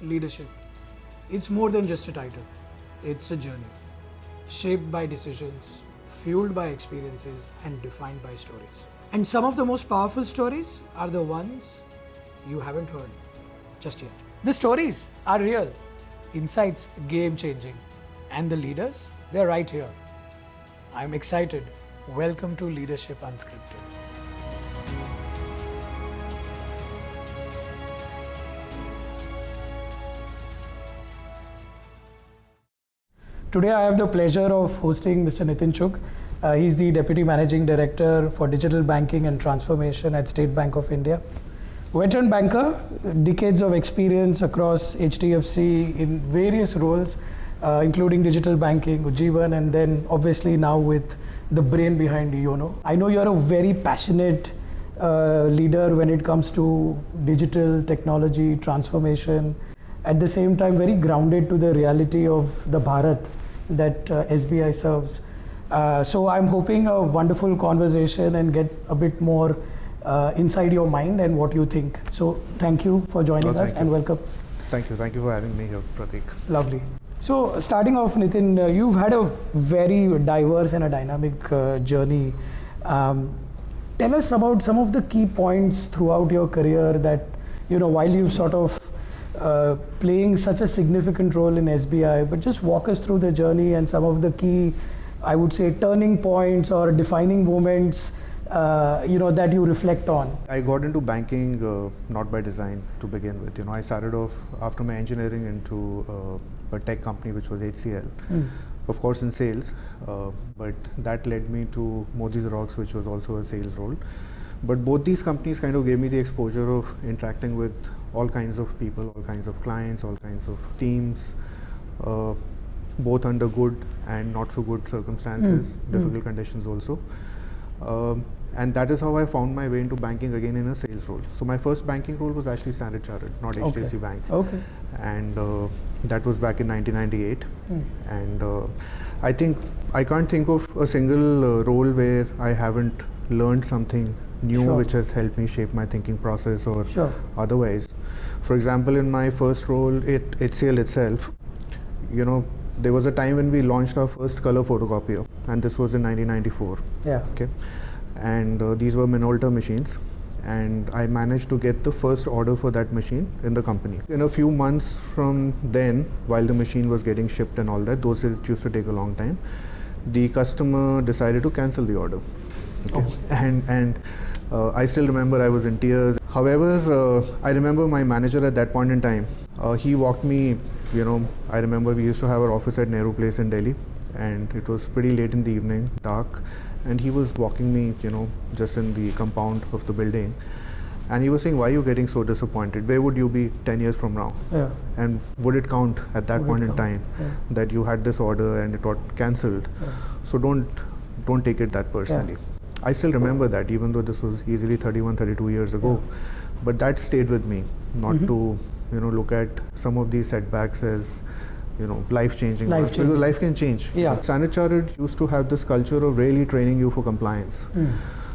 Leadership. It's more than just a title. It's a journey, shaped by decisions, fueled by experiences, and defined by stories. And some of the most powerful stories are the ones you haven't heard just yet. The stories are real, insights game-changing, and the leaders, they're right here. I'm excited. Welcome to Leadership Unscripted. Today I have the pleasure of hosting Mr. Nitin Chugh. He's the Deputy Managing Director for Digital Banking and Transformation at State Bank of India. Veteran banker, decades of experience across HDFC in various roles, including digital banking, Ujjivan, and then obviously now with the brain behind YONO. I know you're a very passionate leader when it comes to digital technology, transformation, at the same time very grounded to the reality of the Bharat that SBI serves. So I'm hoping a wonderful conversation and get a bit more inside your mind and what you think. So thank you for joining us and welcome. Thank you for having me here, Pratik. Lovely. So starting off, Nitin, you've had a very diverse and a dynamic journey. Tell us about some of the key points throughout your career that, while you've sort of playing such a significant role in SBI, but just walk us through the journey and some of the key, I would say, turning points or defining moments that you reflect on. I got into banking not by design to begin with. I started off after my engineering into a tech company which was HCL, of course in sales, but that led me to Modi's Rocks, which was also a sales role. But both these companies kind of gave me the exposure of interacting with all kinds of people, all kinds of clients, all kinds of teams, both under good and not so good circumstances, difficult conditions also. And that is how I found my way into banking again in a sales role. So my first banking role was actually Standard Chartered, not HDFC Bank. Okay. And that was back in 1998. And I think I can't think of a single role where I haven't learned something new which has helped me shape my thinking process or otherwise. For example, in my first role at HCL itself, there was a time when we launched our first color photocopier, and this was in 1994. Yeah. Okay. And these were Minolta machines, and I managed to get the first order for that machine in the company. In a few months from then, while the machine was getting shipped and all that, those days it used to take a long time, the customer decided to cancel the order. Okay. And I still remember I was in tears. However, I remember my manager at that point in time, he walked me, I remember we used to have our office at Nehru Place in Delhi, and it was pretty late in the evening, dark, and he was walking me, just in the compound of the building, and he was saying, why are you getting so disappointed? Where would you be 10 years from now? Yeah. And would it count at that point in time that you had this order and it got cancelled? So don't take it that personally. I still remember that, even though this was easily 31, 32 years ago, but that stayed with me, not to, look at some of these setbacks as, life-changing ones, because life can change. Yeah. Standard Chartered used to have this culture of really training you for compliance.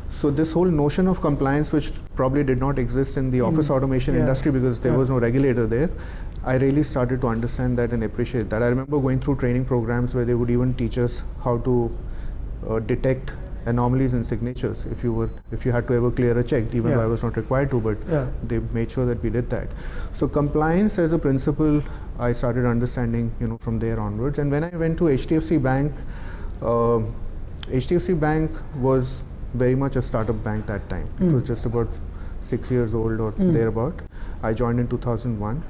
So this whole notion of compliance, which probably did not exist in the office automation industry because there was no regulator there, I really started to understand that and appreciate that. I remember going through training programs where they would even teach us how to detect anomalies in signatures if you had to ever clear a check, even though I was not required to, but they made sure that we did that. So compliance as a principle, I started understanding, from there onwards. And when I went to HDFC Bank, HDFC Bank was very much a startup bank that time. It was just about 6 years old or thereabout. I joined in 2001,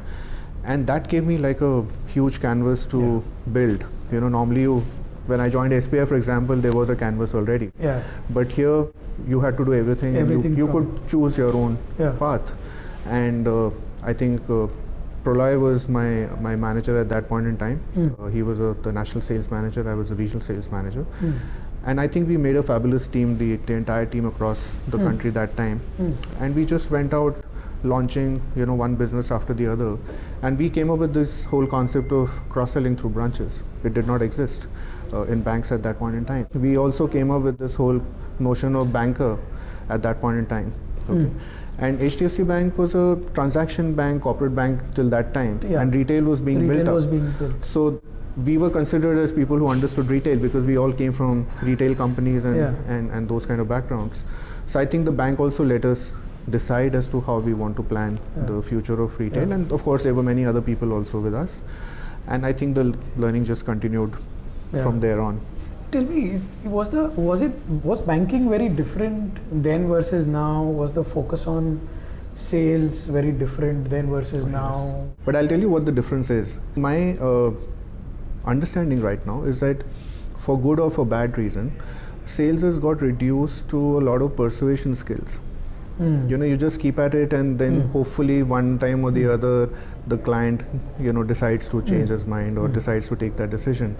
and that gave me like a huge canvas to build. Normally when I joined SBI, for example, there was a canvas already. Yeah. But here you had to do everything. You could choose your own path. And I think Pralay was my manager at that point in time. He was the national sales manager. I was the regional sales manager. And I think we made a fabulous team, the entire team across the country that time. And we just went out launching, one business after the other. And we came up with this whole concept of cross-selling through branches. It did not exist in banks at that point in time. We also came up with this whole notion of banker at that point in time. Okay. And HDFC Bank was a transaction bank, corporate bank till that time, and retail was being built up. So we were considered as people who understood retail because we all came from retail companies and those kind of backgrounds. So I think the bank also let us decide as to how we want to plan the future of retail, and of course there were many other people also with us, and I think the learning just continued from there on. Tell me, was banking very different then versus now? Was the focus on sales very different then versus now? But I'll tell you what the difference is. My understanding right now is that for good or for bad reason, sales has got reduced to a lot of persuasion skills. You know, you just keep at it, and then hopefully one time or the other the client, you know, decides to change his mind or decides to take that decision.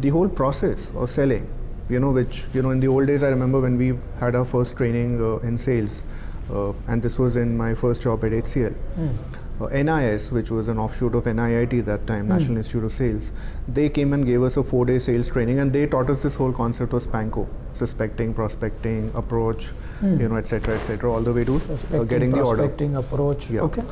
The whole process of selling, you know, which, you know, in the old days I remember when we had our first training in sales, and this was in my first job at HCL. NIS, which was an offshoot of NIIT that time, National Institute of Sales, they came and gave us a 4-day sales training, and they taught us this whole concept of SPANCO: suspecting, prospecting, approach, you know, etc., all the way to getting the order. Prospecting, approach. Okay.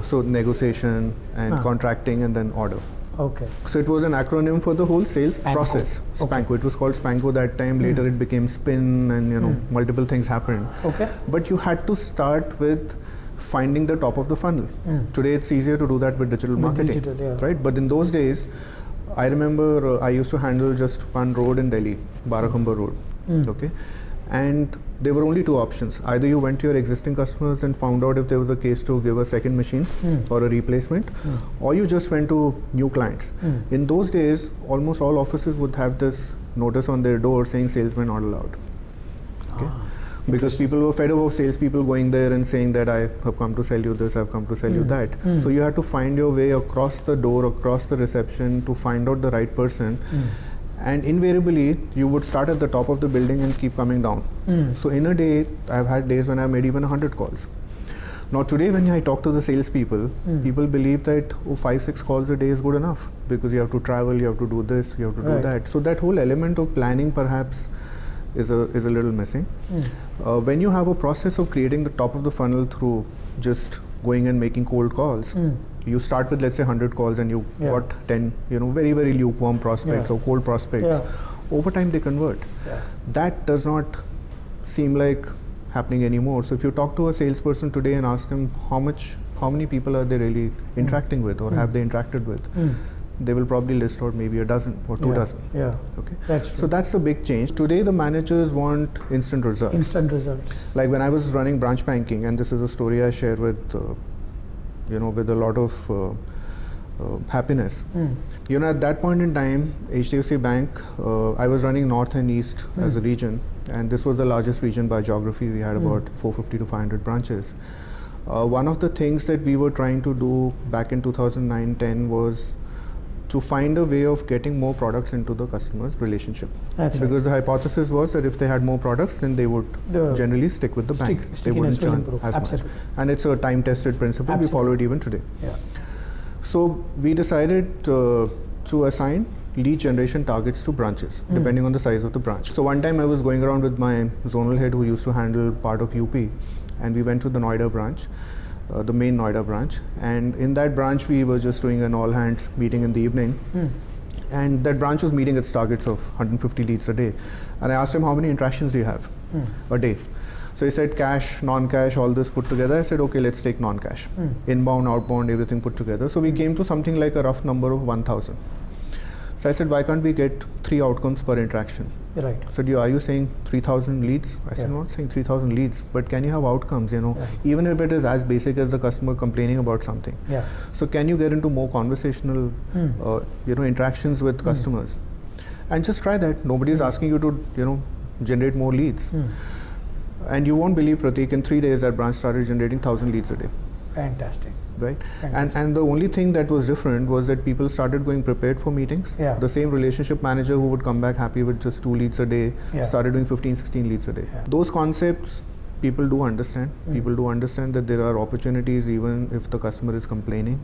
So negotiation and contracting and then order. Okay. So it was an acronym for the whole sales process. SPANCO. It was called SPANCO that time. Later it became SPIN, and you know, multiple things happened. Okay. But you had to start with finding the top of the funnel. Today it's easier to do that with digital marketing, right? But in those days, I remember I used to handle just one road in Delhi, Barakhamba Road. Okay, and there were only two options. Either you went to your existing customers and found out if there was a case to give a second machine or a replacement, or you just went to new clients. In those days, almost all offices would have this notice on their door saying salesmen not allowed. Okay. Because people were fed up of salespeople going there and saying that I have come to sell you this, I've come to sell you that. So you had to find your way across the door, across the reception to find out the right person. And invariably, you would start at the top of the building and keep coming down. So in a day, I've had days when I made even 100 calls. Now today, when I talk to the salespeople, people believe that 5-6 calls a day is good enough because you have to travel, you have to do this, you have to do that. So that whole element of planning perhaps is a little missing. When you have a process of creating the top of the funnel through just going and making cold calls, you start with, let's say, 100 calls and you got 10, you know, very, very lukewarm prospects or cold prospects. Over time they convert. That does not seem like happening anymore. So if you talk to a salesperson today and ask them how many people are they really interacting with or have they interacted with, they will probably list out maybe a dozen or 2 dozen. Okay. That's true. So that's the big change. Today the managers want instant results. Instant results. Like when I was running branch banking, and this is a story I share with, you know, with a lot of happiness. You know, at that point in time, HDFC Bank, I was running North and East as a region, and this was the largest region by geography. We had about 450 to 500 branches. One of the things that we were trying to do back in 2009-10 was to find a way of getting more products into the customer's relationship. Because the hypothesis was that if they had more products, then they would generally stick with the bank. They wouldn't churn as much. And it's a time-tested principle. We follow it even today. So we decided to assign lead generation targets to branches, depending on the size of the branch. So one time I was going around with my zonal head who used to handle part of UP, and we went to the Noida branch, the main Noida branch, and in that branch we were just doing an all hands meeting in the evening, and that branch was meeting its targets of 150 leads a day, and I asked him, how many interactions do you have a day? So he said cash, non-cash, all this put together. I said, okay, let's take non-cash, inbound, outbound, everything put together. So we came to something like a rough number of 1,000. So I said, why can't we get 3 outcomes per interaction? Right. So are you saying 3,000 leads? I said, I'm not saying 3,000 leads, but can you have outcomes, you know, even if it is as basic as the customer complaining about something. So can you get into more conversational, you know, interactions with customers? And just try that. Nobody is asking you to, you know, generate more leads. And you won't believe, Pratik, in 3 days that branch started generating 1,000 leads a day. Fantastic. Right? And the only thing that was different was that people started going prepared for meetings. The same relationship manager who would come back happy with just 2 leads a day started doing 15-16 leads a day. Those concepts people do understand. People do understand that there are opportunities even if the customer is complaining.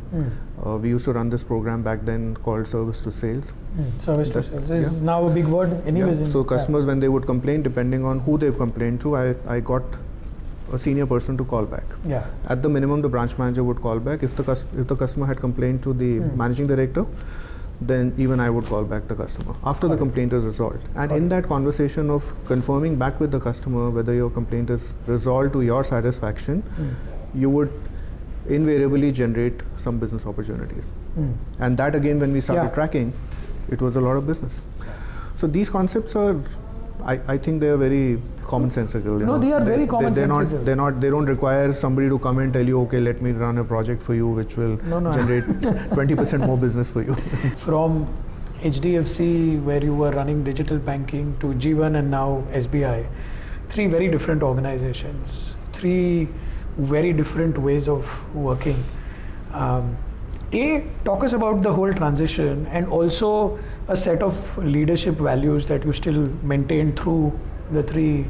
We used to run this program back then called service to sales. Service to sales is now a big word anyways. So customers, when they would complain, depending on who they've complained to, I got a senior person to call back. Yeah. At the minimum, the branch manager would call back. If the customer had complained to the managing director, then even I would call back the customer after the complaint is resolved. And in that conversation of confirming back with the customer whether your complaint is resolved to your satisfaction, you would invariably generate some business opportunities. And that again, when we started tracking, it was a lot of business. So these concepts are, I think they are very commonsensical. No, they are very commonsensical. They don't require somebody to come and tell you, okay, let me run a project for you which will generate 20% more business for you. From HDFC, where you were running digital banking, to G1 and now SBI, three very different organizations, three very different ways of working. Talk us about the whole transition and also a set of leadership values that you still maintain through the three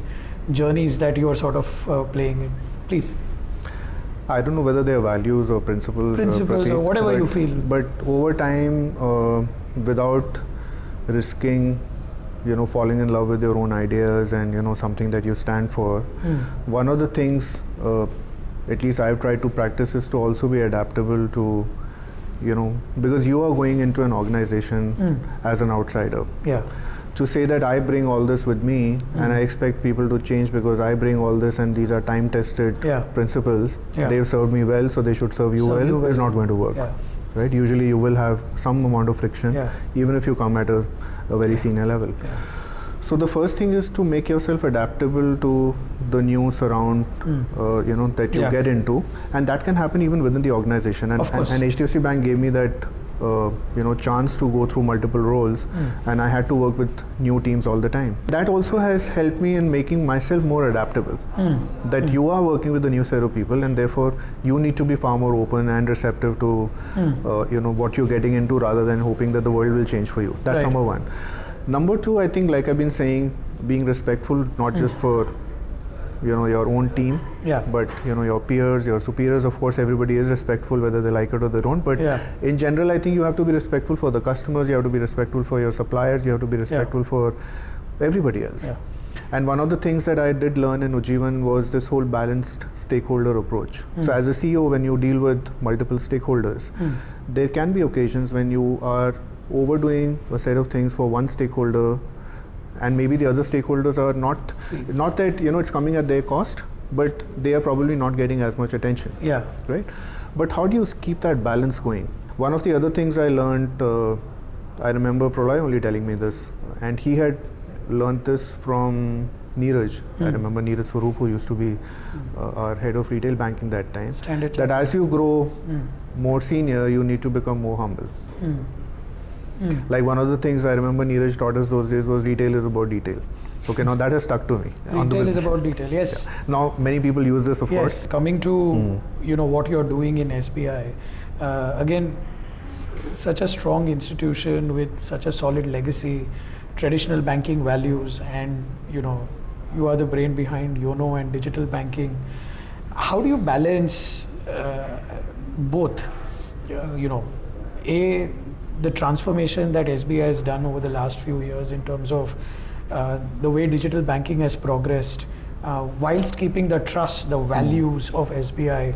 journeys that you are sort of playing in. Please. I don't know whether they are values or principles Pratik, or whatever you feel. But over time, without risking, falling in love with your own ideas and something that you stand for, one of the things, at least I've tried to practice, is to also be adaptable to, because you are going into an organization as an outsider. Yeah. To say that I bring all this with me and I expect people to change because I bring all this and these are time-tested principles, they've served me well, so they should serve you well, is not going to work. Right? Usually you will have some amount of friction, even if you come at a very senior level. So the first thing is to make yourself adaptable to the new surround, that you get into, and that can happen even within the organization. And HDFC Bank gave me that, chance to go through multiple roles, and I had to work with new teams all the time. That also has helped me in making myself more adaptable. That you are working with a new set of people, and therefore you need to be far more open and receptive to, what you're getting into, rather than hoping that the world will change for you. That's number one. Number two, I think, like I've been saying, being respectful, not just for your own team, but your peers, your superiors. Of course, everybody is respectful whether they like it or they don't, but in general, I think you have to be respectful for the customers, you have to be respectful for your suppliers, you have to be respectful for everybody else. And one of the things that I did learn in Ujjivan was this whole balanced stakeholder approach. So as a CEO, when you deal with multiple stakeholders, there can be occasions when you are overdoing a set of things for one stakeholder, and maybe the other stakeholders are not that it's coming at their cost, but they are probably not getting as much attention. Right? But how do you keep that balance going? One of the other things I learned, I remember Pralay only telling me this, and he had learned this from Neeraj. I remember Neeraj Swaroop, who used to be our head of retail banking that time, that as you grow more senior, you need to become more humble. Like one of the things I remember Neeraj taught us those days was retail is about detail. Okay, now that has stuck to me. Retail is about detail, yes. Now many people use this, of course. Coming to what you're doing in SBI, again, such a strong institution with such a solid legacy, traditional banking values, and you are the brain behind YONO and digital banking. How do you balance both? The transformation that SBI has done over the last few years in terms of the way digital banking has progressed, whilst keeping the trust, the values of SBI.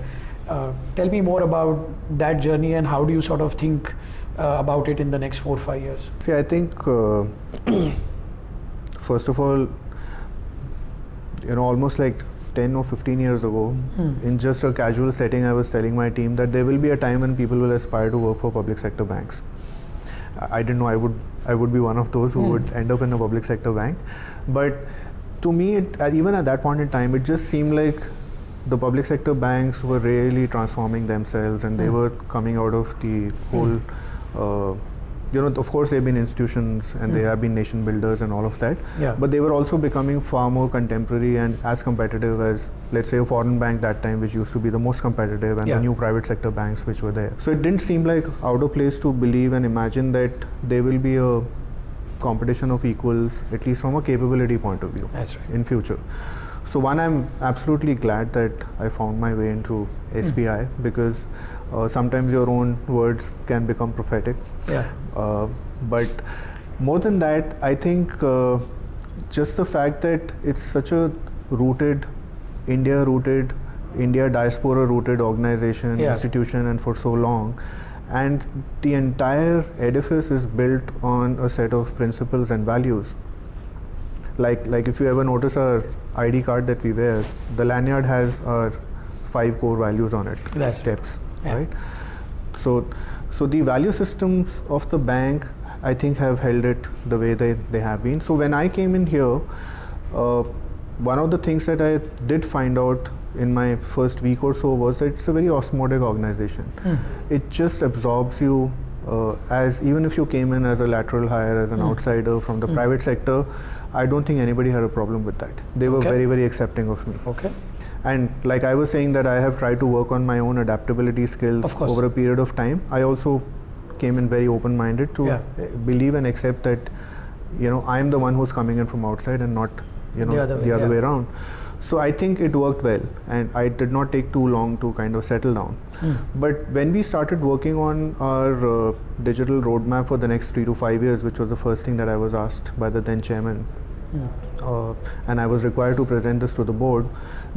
Tell me more about that journey and how do you sort of think about it in the next 4 or 5 years? See, I think first of all, almost like 10 or 15 years ago, in just a casual setting, I was telling my team that there will be a time when people will aspire to work for public sector banks. I didn't know I would be one of those who would end up in a public sector bank, but to me, even at that point in time, it just seemed like the public sector banks were really transforming themselves, and they were coming out of the whole. Of course, they've been institutions and they have been nation builders and all of that. But they were also becoming far more contemporary and as competitive as, let's say, a foreign bank that time, which used to be the most competitive, and the new private sector banks which were there. So it didn't seem like out of place to believe and imagine that there will be a competition of equals, at least from a capability point of view, in future. So one, I'm absolutely glad that I found my way into SBI, because sometimes your own words can become prophetic. But more than that, I think just the fact that it's such a rooted India-rooted, India diaspora-rooted organization, Yeah. institution, and for so long. And the entire edifice is built on a set of principles and values. Like if you ever notice our ID card that we wear, the lanyard has our 5 core values on it, That's steps, Yeah. right? So the value systems of the bank, I think, have held it the way they have been. So when I came in here, one of the things that I did find out in my first week or so was that it's a very osmotic organization. It just absorbs you as even if you came in as a lateral hire, as an outsider from the private sector, I don't think anybody had a problem with that. They were Okay. very, very accepting of me. Okay. And like I was saying that I have tried to work on my own adaptability skills Of course. over a period of time. I also came in very open-minded to Yeah. believe and accept that, I'm the one who's coming in from outside and not, The other way, the other yeah. way around. So I think it worked well, and I did not take too long to kind of settle down. But when we started working on our digital roadmap for the next 3 to 5 years, which was the first thing that I was asked by the then chairman, and I was required to present this to the board,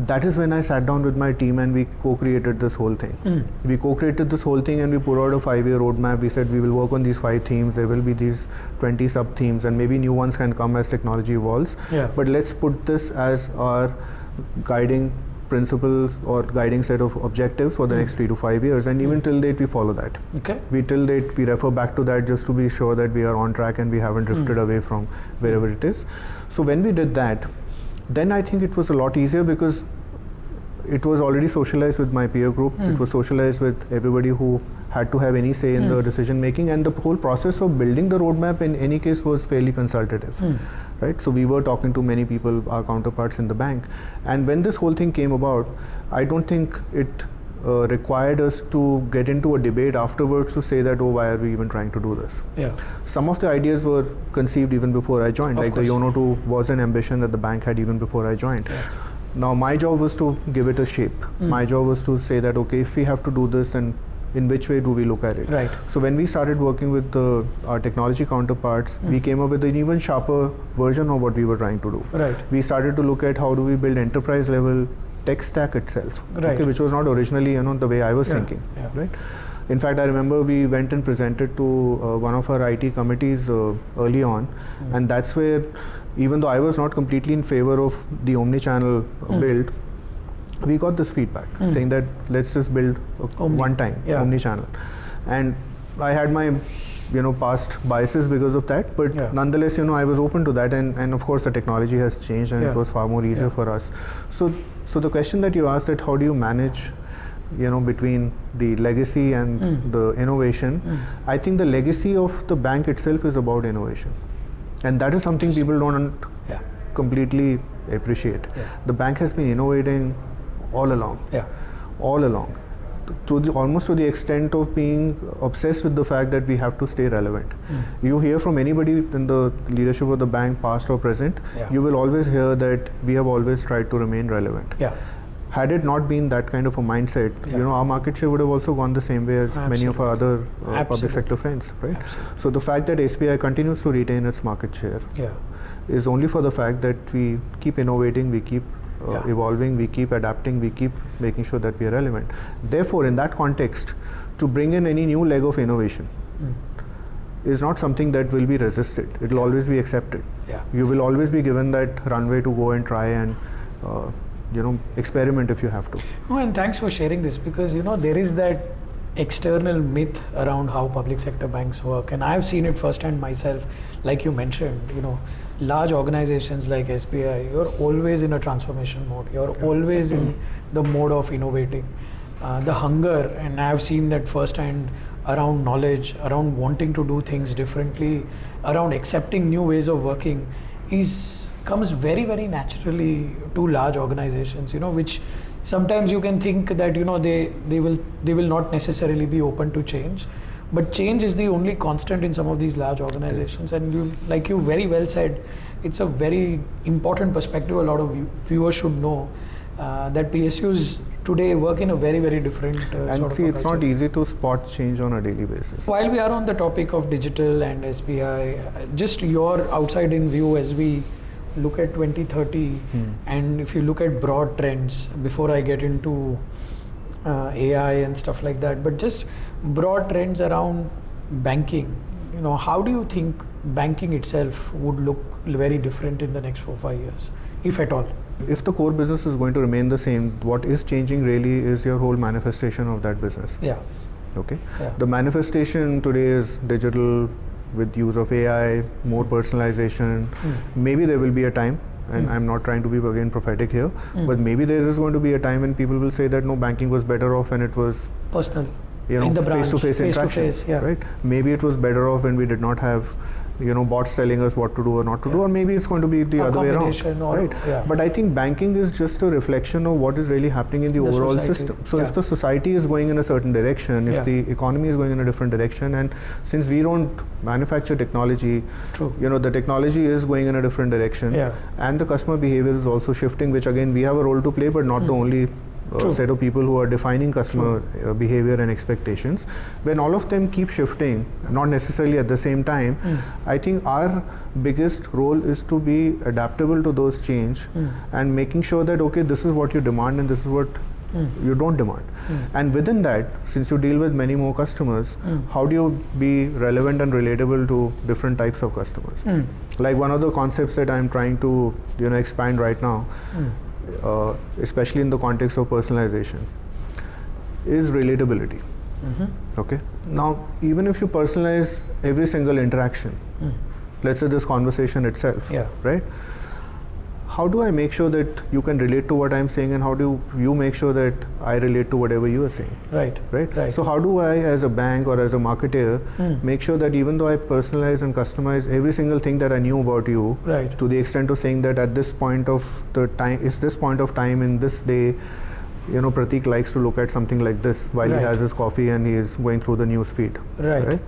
that is when I sat down with my team and we co-created this whole thing. We co-created this whole thing and we put out a 5-year roadmap. We said we will work on these 5 themes. There will be these 20 sub-themes, and maybe new ones can come as technology evolves. Yeah. But let's put this as our guiding principles or guiding set of objectives for the next 3 to 5 years, and even till date we follow that. Okay. Till date we refer back to that just to be sure that we are on track and we haven't drifted away from wherever it is. So when we did that, then I think it was a lot easier because it was already socialized with my peer group. It was socialized with everybody who had to have any say in the decision making, and the whole process of building the roadmap in any case was fairly consultative. Right? So we were talking to many people, our counterparts in the bank, and when this whole thing came about, I don't think it required us to get into a debate afterwards to say that, oh, why are we even trying to do this? Yeah. Some of the ideas were conceived even before I joined, Of like course. the YONO 2 was an ambition that the bank had even before I joined. Now my job was to give it a shape. My job was to say that, okay, if we have to do this, then in which way do we look at it? Right. So when we started working with our technology counterparts, we came up with an even sharper version of what we were trying to do. Right. We started to look at how do we build enterprise level tech stack itself, Right. okay, which was not originally the way I was thinking. Yeah. Right. In fact, I remember we went and presented to one of our IT committees early on, and that's where, even though I was not completely in favor of the omni-channel build, we got this feedback saying that let's just build one time omni-channel. And I had my past biases because of that, but nonetheless I was open to that, and of course the technology has changed and it was far more easier for us. So the question that you asked, that how do you manage between the legacy and the innovation, I think the legacy of the bank itself is about innovation, and that is something people don't completely appreciate. The bank has been innovating all along, almost to the extent of being obsessed with the fact that we have to stay relevant. You hear from anybody in the leadership of the bank, past or present, you will always hear that we have always tried to remain relevant. Had it not been that kind of a mindset, our market share would have also gone the same way as many of our other public sector friends, right? So the fact that SBI continues to retain its market share is only for the fact that we keep innovating, we keep evolving, we keep adapting, we keep making sure that we are relevant. Therefore, in that context, to bring in any new leg of innovation is not something that will be resisted. It will always be accepted. You will always be given that runway to go and try and experiment if you have to. No, and thanks for sharing this, because there is that external myth around how public sector banks work, and I've seen it firsthand myself. Like you mentioned, large organizations like SBI, you're always in a transformation mode. You're always in the mode of innovating. The hunger, and I've seen that firsthand, around knowledge, around wanting to do things differently, around accepting new ways of working, comes very, very naturally to large organizations, which sometimes you can think that they will not necessarily be open to change, but change is the only constant in some of these large organizations. And like you very well said, it's a very important perspective a lot of viewers should know, that PSUs today work in a very, very different and sort of see, it's culture. not easy to spot change on a daily basis. While we are on the topic of digital and SBI, just your outside in view as we look at 2030, and if you look at broad trends, before I get into AI and stuff like that, but just broad trends around banking, how do you think banking itself would look very different in the next 4-5 years, if at all? If the core business is going to remain the same, what is changing really is your whole manifestation of that business. Yeah. Okay. Yeah. The manifestation today is digital with use of AI, more personalization. Maybe there will be a time, and I'm not trying to be again prophetic here, but maybe there is going to be a time when people will say that no, banking was better off when it was personal, in the branch, face-to-face interaction, face-to-face, yeah. right? Maybe it was better off when we did not have bots telling us what to do or not to do, or maybe it's going to be the other way around, right? Yeah. But I think banking is just a reflection of what is really happening in the overall society. system. So if the society is going in a certain direction, if the economy is going in a different direction, and since we don't manufacture technology, True. The technology is going in a different direction, and the customer behavior is also shifting, which again we have a role to play, but not the only set of people who are defining customer behavior and expectations. When all of them keep shifting, not necessarily at the same time, I think our biggest role is to be adaptable to those change and making sure that, okay, this is what you demand and this is what you don't demand. And within that, since you deal with many more customers, how do you be relevant and relatable to different types of customers? Like one of the concepts that I'm trying to expand right now, especially in the context of personalization, is relatability. Okay. Now, even if you personalize every single interaction, let's say this conversation itself, right? How do I make sure that you can relate to what I'm saying, and how do you make sure that I relate to whatever you are saying? Right. So how do I, as a bank or as a marketer, make sure that even though I personalize and customize every single thing that I knew about you, to the extent of saying that at this point of the time, is this point of time in this day, Pratik likes to look at something like this while he has his coffee and he is going through the news feed. Right.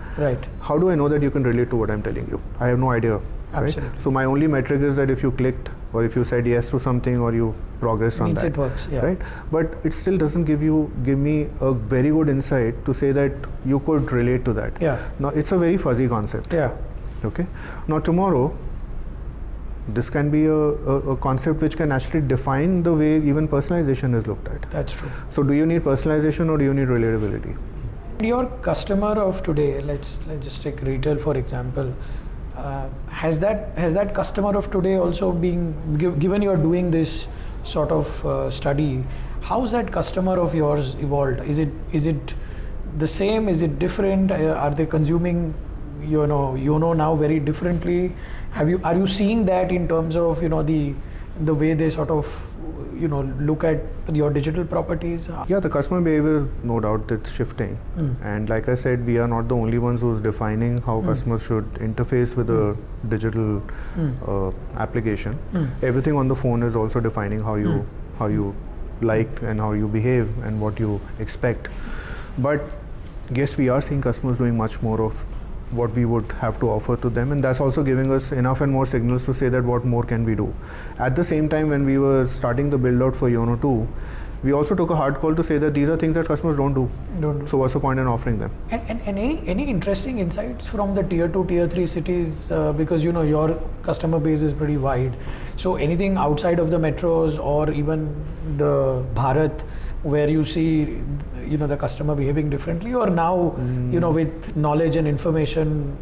How do I know that you can relate to what I'm telling you? I have no idea. Absolutely. Right? So my only metric is that if you clicked or if you said yes to something or you progressed on that. It works, right? But it still doesn't give me a very good insight to say that you could relate to that. Now it's a very fuzzy concept. Okay. Now tomorrow, this can be a concept which can actually define the way even personalization is looked at. That's true. So do you need personalization or do you need relatability? Your customer of today, let's just take retail for example. Has that customer of today also being given you're doing this sort of study? How's that customer of yours evolved? Is it the same? Is it different? Are they consuming YONO now very differently? Are you seeing that in terms of the way they sort of look at your digital properties? Yeah, the customer behavior is no doubt it's shifting, and like I said, we are not the only ones who's defining how customers should interface with a digital application. Everything on the phone is also defining how you like and how you behave and what you expect. But yes, we are seeing customers doing much more of what we would have to offer to them, and that's also giving us enough and more signals to say that what more can we do. At the same time, when we were starting the build out for YONO 2, we also took a hard call to say that these are things that customers don't do. So what's the point in offering them? And any interesting insights from the tier 2, tier 3 cities, because your customer base is pretty wide. So anything outside of the metros or even the Bharat where you see the customer behaving differently, or now with knowledge and information?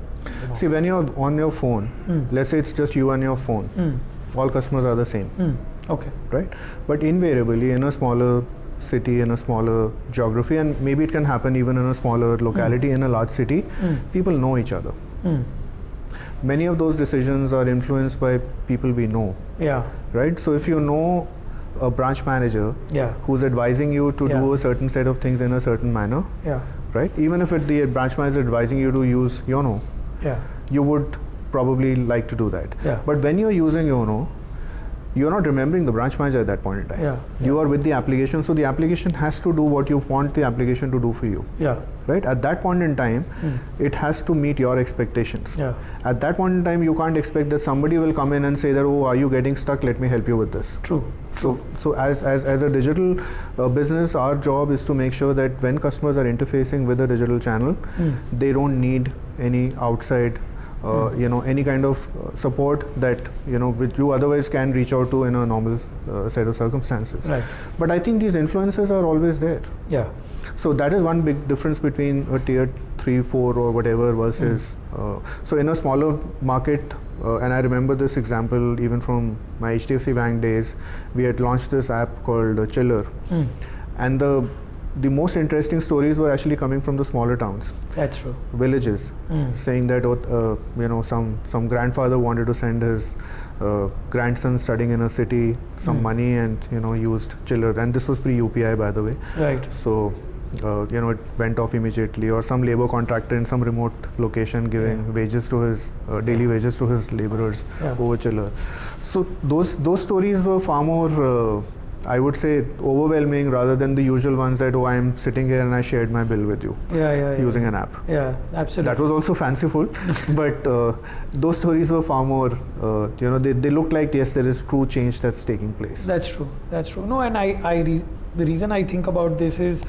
See, when you're on your phone, let's say it's just you and your phone, all customers are the same. Okay. Right? But invariably in a smaller city, in a smaller geography, and maybe it can happen even in a smaller locality, in a large city, people know each other. Many of those decisions are influenced by people we know. Right? So if you know a branch manager who's advising you to do a certain set of things in a certain manner, right? Even if the branch manager is advising you to use YONO, you would probably like to do that. But when you're using YONO, you're not remembering the branch manager at that point in time. You are with the application, so the application has to do what you want the application to do for you. Right? At that point in time, it has to meet your expectations. At that point in time, you can't expect that somebody will come in and say that, oh, are you getting stuck? Let me help you with this. True. So as a digital business, our job is to make sure that when customers are interfacing with a digital channel, they don't need any outside any kind of support that which you otherwise can reach out to in a normal set of circumstances. Right. But I think these influences are always there. Yeah. So that is one big difference between a tier 3, 4 or whatever versus so in a smaller market, and I remember this example even from my HDFC Bank days. We had launched this app called Chiller, and the most interesting stories were actually coming from the smaller towns. That's true. Villages, saying that some grandfather wanted to send his grandson studying in a city some money, and used Chiller, and this was pre-UPI, by the way. Right. So it went off immediately, or some labor contractor in some remote location giving wages to his daily wages to his laborers over Chiller. So those stories were far more I would say overwhelming rather than the usual ones that I am sitting here and I shared my bill with you using an app. Yeah, absolutely. That was also fanciful, but those stories were far more they look like, yes, there is true change that's taking place. That's true. No, and the reason I think about this is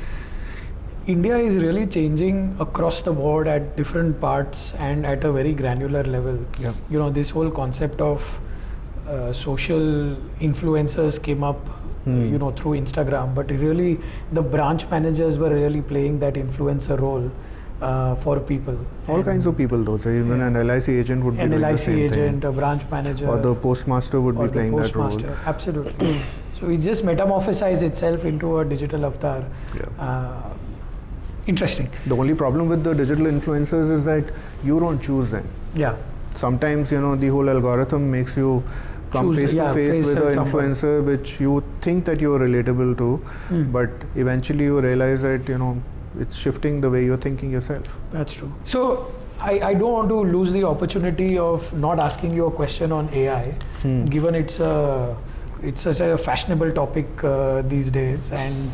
India is really changing across the board at different parts and at a very granular level. Yeah. This whole concept of social influencers came up through Instagram, but really the branch managers were really playing that influencer role for people. All kinds of people though. So even an LIC agent would be doing the same agent, thing. a branch manager, or the postmaster would be playing that role. Absolutely. So it just metamorphosized itself into a digital avatar. Interesting. The only problem with the digital influencers is that you don't choose them. Yeah. Sometimes the whole algorithm makes you come face to face with an influencer which you think that you are relatable to, but eventually you realize that it's shifting the way you're thinking yourself. That's true. So I don't want to lose the opportunity of not asking you a question on AI, given it's such a fashionable topic these days, and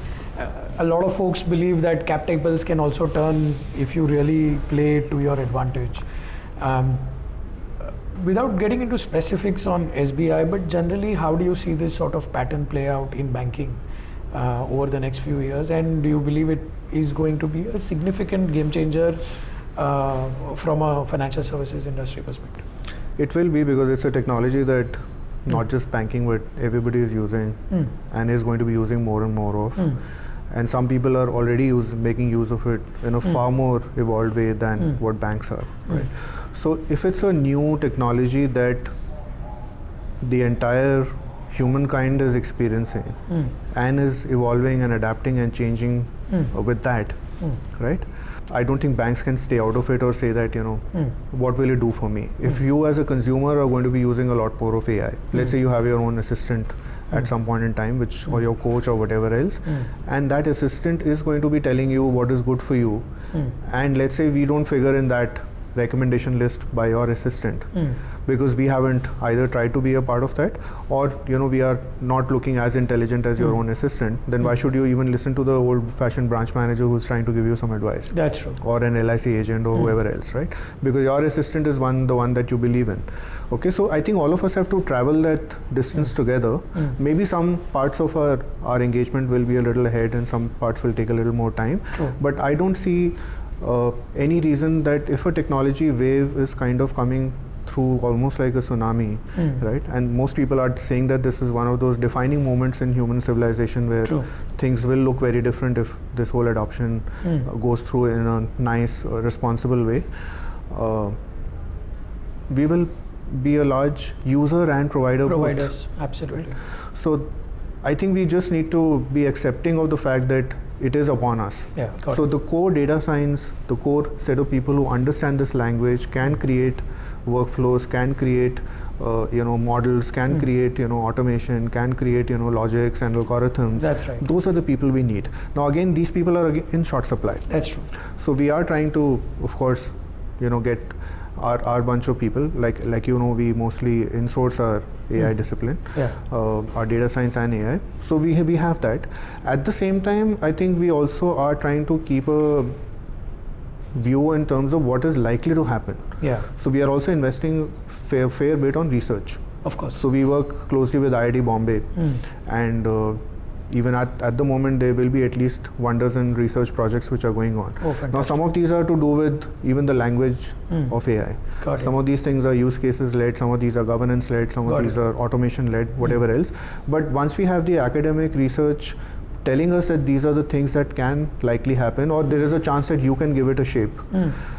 a lot of folks believe that cap tables can also turn if you really play to your advantage. Without getting into specifics on SBI, but generally, how do you see this sort of pattern play out in banking over the next few years? And do you believe it is going to be a significant game changer from a financial services industry perspective? It will be, because it's a technology that not just banking, but everybody is using and is going to be using more and more of. And some people are already making use of it in a far more evolved way than what banks are. Right? So if it's a new technology that the entire humankind is experiencing and is evolving and adapting and changing with that, right? I don't think banks can stay out of it or say that, what will it do for me? If you as a consumer are going to be using a lot more of AI, let's say you have your own assistant at some point in time, or your coach or whatever else, and that assistant is going to be telling you what is good for you, and let's say we don't figure in that recommendation list by your assistant because we haven't either tried to be a part of that, or we are not looking as intelligent as your own assistant, then why should you even listen to the old-fashioned branch manager who's trying to give you some advice? That's true. Or an LIC agent or whoever else, right? Because your assistant is the one that you believe in. Okay, so I think all of us have to travel that distance together. Maybe some parts of our engagement will be a little ahead and some parts will take a little more time. True. But I don't see any reason that if a technology wave is kind of coming through almost like a tsunami, right? And most people are saying that this is one of those defining moments in human civilization where things will look very different if this whole adoption goes through in a nice, responsible way. We will be a large user and provider. Providers, absolutely. So I think we just need to be accepting of the fact that it is upon us. So the core data science, the core set of people who understand this language can create workflows, can create models, can create automation, can create logics and algorithms. That's right. Those are the people we need. Now again, these people are in short supply. That's true. So we are trying to, of course, get our bunch of people, like we mostly insource our AI discipline, our data science and AI. So we have that. At the same time, I think we also are trying to keep a view in terms of what is likely to happen. So we are also investing fair bit on research. Of course. So we work closely with IIT Bombay, and even at the moment there will be at least 12 research projects which are going on. Oh, fantastic. Now some of these are to do with even the language of AI. Got Some it. of these things are use cases led, some of these are governance led, some Got of these it. are automation led, whatever else. But once we have the academic research telling us that these are the things that can likely happen, or there is a chance that you can give it a shape,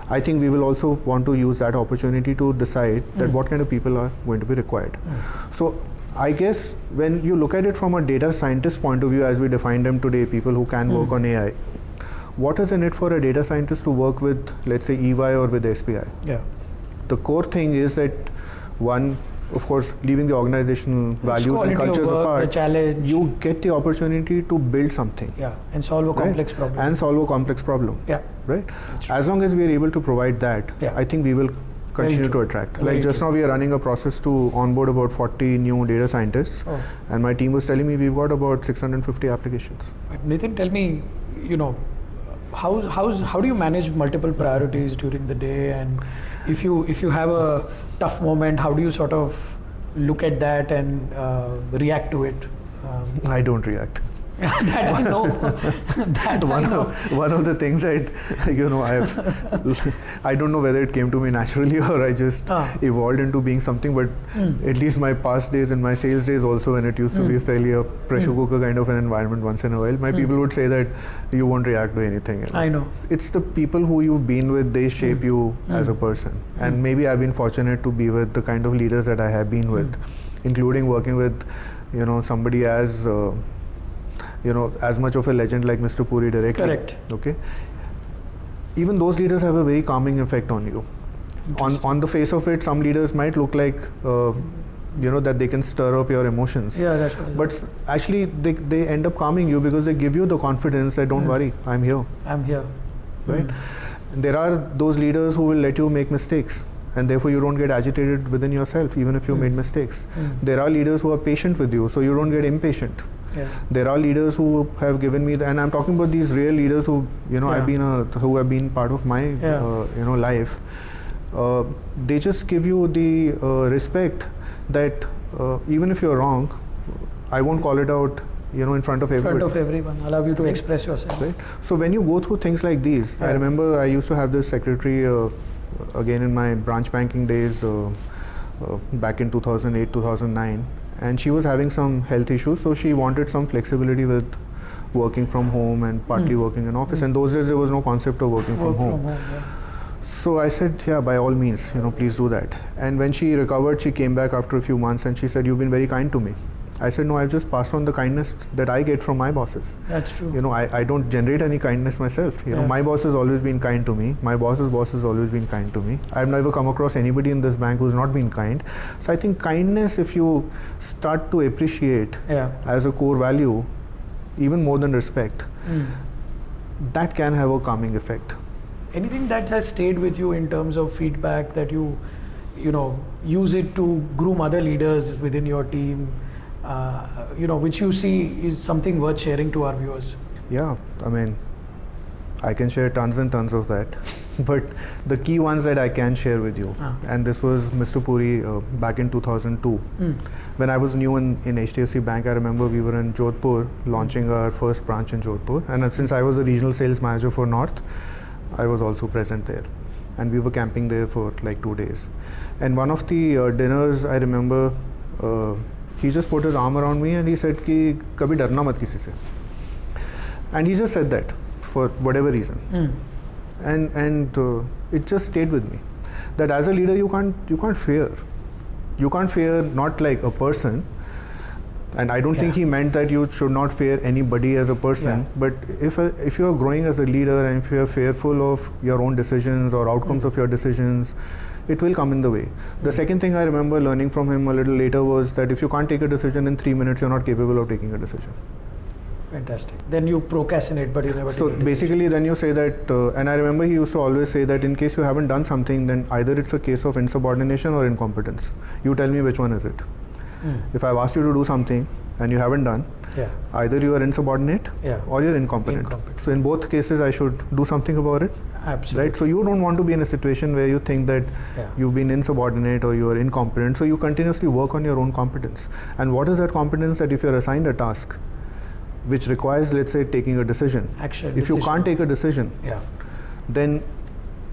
I think we will also want to use that opportunity to decide that what kind of people are going to be required. So I guess when you look at it from a data scientist point of view, as we define them today, people who can work on AI, what is in it for a data scientist to work with, let's say, EY or with SBI? Yeah. The core thing is that, one, of course, leaving the organizational values and quality of cultures work, apart, the challenge. you get the opportunity to build something. Yeah, and solve a right? complex problem. And solve a complex problem. Yeah. Right? That's true. As long as we are able to provide that, Yeah. I think we will continue to true. attract. Very Like just true. now we are running a process to onboard about 40 new data scientists, Oh. and my team was telling me we've got about 650 applications. But Nitin, tell me, how do you manage multiple priorities during the day, and if you have a tough moment, how do you sort of look at that and react to it? I don't react. That I know. That I know. One of the things I don't know whether it came to me naturally or I just evolved into being something, but at least my past days and my sales days also, when it used to be fairly a pressure cooker kind of an environment once in a while, my people would say that you won't react to anything. I know. It's the people who you've been with, they shape you as a person. And maybe I've been fortunate to be with the kind of leaders that I have been with, including working with, somebody as as much of a legend like Mr. Puri directly. Correct. Okay. Even those leaders have a very calming effect on you. On the face of it, some leaders might look like, that they can stir up your emotions. Yeah, that's what. But actually, they end up calming you because they give you the confidence that don't worry, I'm here. I'm here. Right. There are those leaders who will let you make mistakes, and therefore you don't get agitated within yourself even if you made mistakes. There are leaders who are patient with you, so you don't get impatient. Yeah. There are leaders who have given me, and I'm talking about these real leaders who, who have been part of my, life. They just give you the respect that even if you're wrong, I won't call it out, in front of everybody. In front of everyone, allow you to express yourself. Right. So when you go through things like these, I remember I used to have this secretary, again in my branch banking days, back in 2008, 2009. And she was having some health issues, so she wanted some flexibility with working from home and partly working in office. And those days there was no concept of working from home. Yeah. So I said, yeah, by all means, please do that. And when she recovered, she came back after a few months and she said, you've been very kind to me. I said, no, I've just passed on the kindness that I get from my bosses. That's true. I don't generate any kindness myself. My boss has always been kind to me. My boss's boss has always been kind to me. I've never come across anybody in this bank who's not been kind. So I think kindness, if you start to appreciate as a core value, even more than respect, that can have a calming effect. Anything that has stayed with you in terms of feedback that you use it to groom other leaders within your team, which you see is something worth sharing to our viewers? Yeah, I mean, I can share tons and tons of that, but the key ones that I can share with you, and this was Mr. Puri back in 2002. When I was new in HDFC Bank, I remember we were in Jodhpur launching our first branch in Jodhpur, and since I was the regional sales manager for North, I was also present there, and we were camping there for like 2 days. And one of the dinners, I remember, he just put his arm around me and he said कि कभी डरना मत किसी से. And he just said that for whatever reason. And it just stayed with me. That as a leader you can't fear. You can't fear not like a person. And I don't think he meant that you should not fear anybody as a person. But if you are growing as a leader and if you are fearful of your own decisions or outcomes of your decisions, it will come in the way. The second thing I remember learning from him a little later was that if you can't take a decision in 3 minutes, you're not capable of taking a decision. Fantastic. Then you procrastinate, but you never So take a basically then you say that, and I remember he used to always say that in case you haven't done something, then either it's a case of insubordination or incompetence. You tell me which one is it. If I've asked you to do something and you haven't done, either you are insubordinate or you're incompetent. So in both cases I should do something about it. Absolutely. Right? So you don't want to be in a situation where you think that you've been insubordinate or you are incompetent. So you continuously work on your own competence. And what is that competence? That if you're assigned a task, which requires, let's say, taking a decision. Action. If you can't take a decision, Yeah. then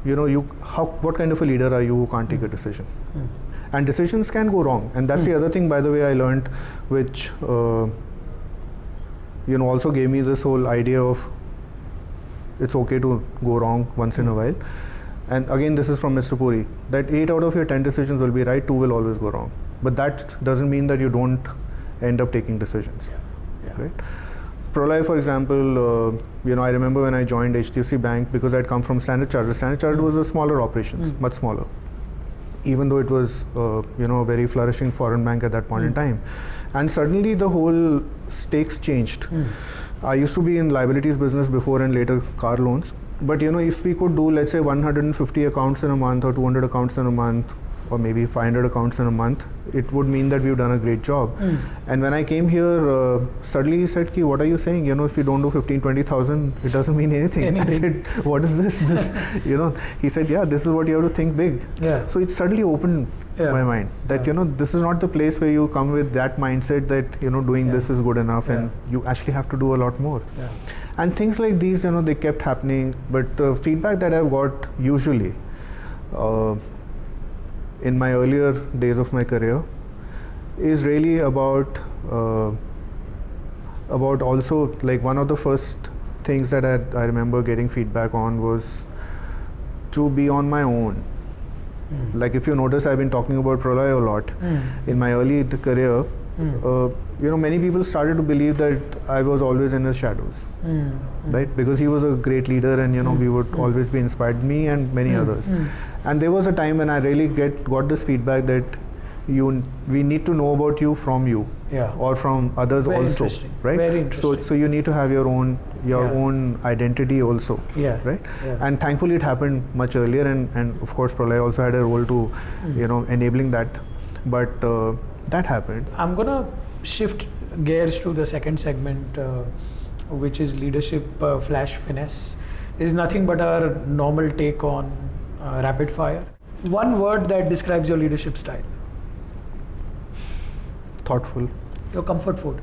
what kind of a leader are you who can't take a decision? And decisions can go wrong, and that's the other thing, by the way, I learned, which also gave me this whole idea of it's okay to go wrong once in a while. And again, this is from Mr. Puri, that 8 out of your 10 decisions will be right, 2 will always go wrong. But that doesn't mean that you don't end up taking decisions. Right? Prolay, for example, I remember when I joined HDFC Bank, because I'd come from Standard Chartered. Standard Chartered was a smaller operations, much smaller, even though it was a very flourishing foreign bank at that point in time. And suddenly the whole stakes changed. I used to be in liabilities business before, and later car loans. But if we could do, let's say, 150 accounts in a month, or 200 accounts in a month, or maybe 500 accounts in a month, it would mean that we've done a great job. And when I came here, suddenly he said, "Ki, what are you saying? If you don't do 15, 20,000, it doesn't mean anything." I said, "What is this?" He said, "Yeah, this is what you have to think big." Yeah. So it suddenly opened my mind that this is not the place where you come with that mindset that doing this is good enough, and you actually have to do a lot more. And things like these, they kept happening. But the feedback that I've got usually in my earlier days of my career is really about also, like, one of the first things that I remember getting feedback on was to be on my own. Like, if you notice, I've been talking about Prolay a lot. In my early career, many people started to believe that I was always in his shadows, right? Because he was a great leader, and we would always be inspired, me and many others. And there was a time when I really got this feedback that we need to know about you from you, or from others. Very also, right? Very interesting. So you need to have your own identity also, right? And thankfully it happened much earlier, and of course Prolay also had a role to enabling that, but that happened. I'm gonna shift gears to the second segment, which is leadership flash finesse. Is nothing but our normal take on rapid fire. One word that describes your leadership style. Thoughtful. Your comfort food.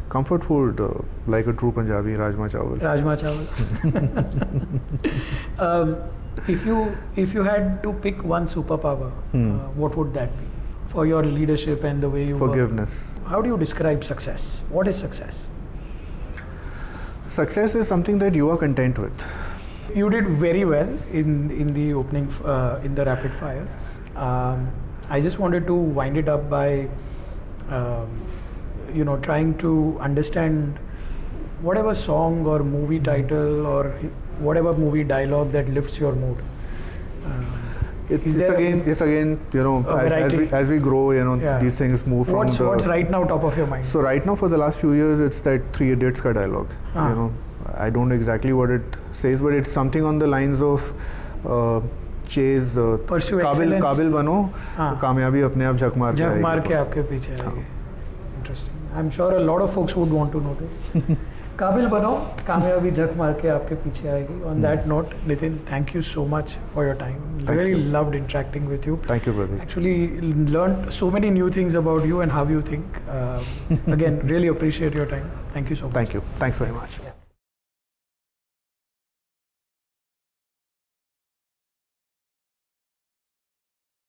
Comfort food, like a true Punjabi, rajma chawal. Rajma chawal. If you had to pick one superpower, what would that be for your leadership and the way you Forgiveness. work? How do you describe success? What is success? Success is something that you are content with. You did very well in the opening, in the rapid fire. I just wanted to wind it up by trying to understand whatever song or movie title or whatever movie dialogue that lifts your mood. It's again, as we grow, these things move from what's right now top of your mind? So right now, for the last few years, it's that 3 Idiots ka dialogue. I don't know exactly what it says, but it's something on the lines of chase, pursue excellence, काबिल बनो, कामयाबी अपने आप झक मार के आपके पीछे आएगी. Interesting. I'm sure a lot of folks would want to know this. काबिल बनो, कामयाबी झक मार के आपके पीछे आएगी. On that note, Nitin, thank you so much for your time. Really loved interacting with you. Thank you, Pratik. Actually learned so many new things about you and how you think. Again, really appreciate your time. Thank you so much. Thank you. Thanks very much.